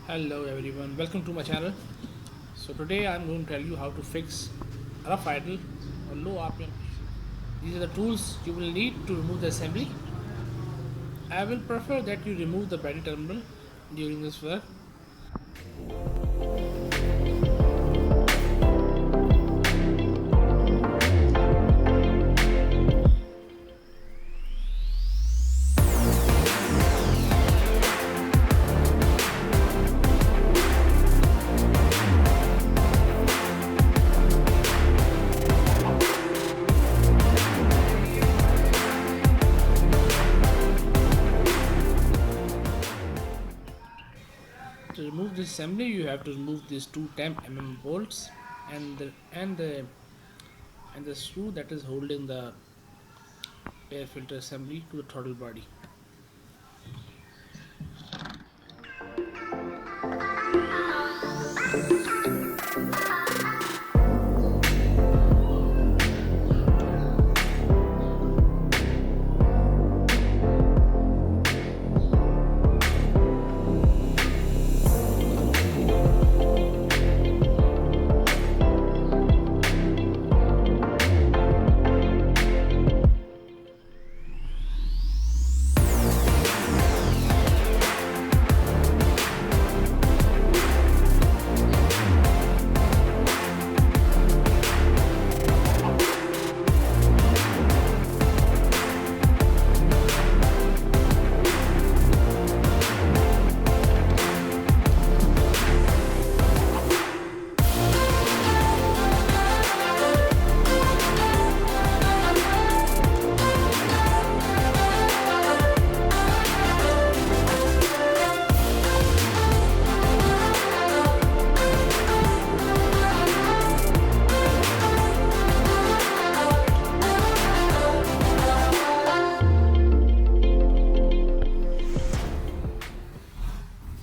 Hello everyone, welcome to my channel. So today I'm going to tell you how to fix rough idle or low RPM. These are the tools you will need to remove the assembly. I will prefer that you remove the battery terminal during this work. To remove this assembly you have to remove these two 10 mm bolts and the screw that is holding the air filter assembly to the throttle body.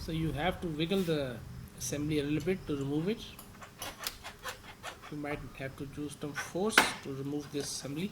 So you have to wiggle the assembly a little bit to remove it. You might have to use some force to remove this assembly.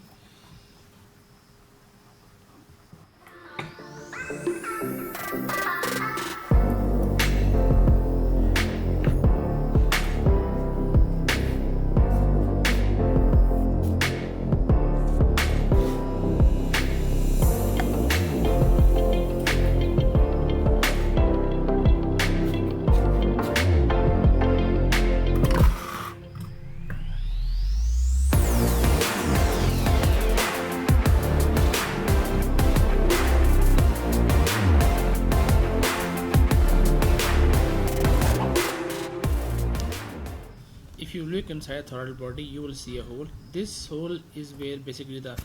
If you look inside the throttle body you will see a hole. This hole is where basically the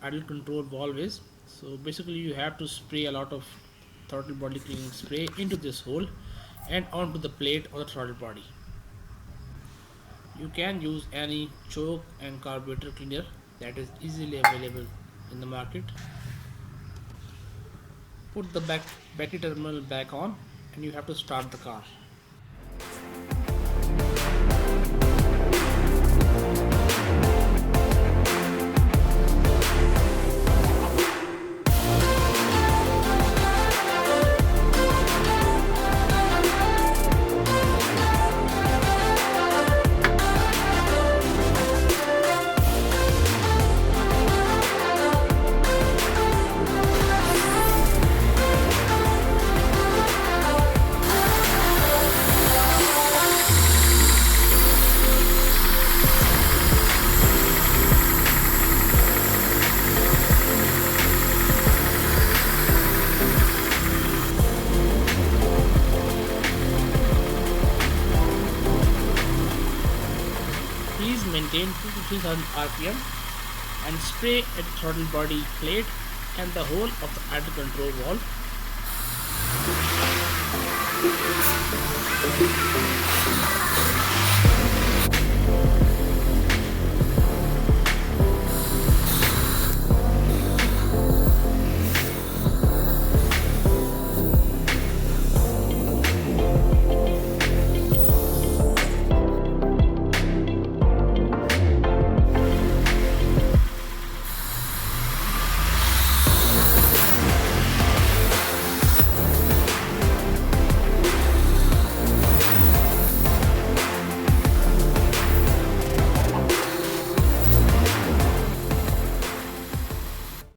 idle control valve is. So basically you have to spray a lot of throttle body cleaning spray into this hole and onto the plate of the throttle body. You can use any choke and carburetor cleaner that is easily available in the market. Put the battery terminal back on and you have to start the car. Please maintain 2 to 3000 RPM and spray at the throttle body plate and the whole of the idle control valve.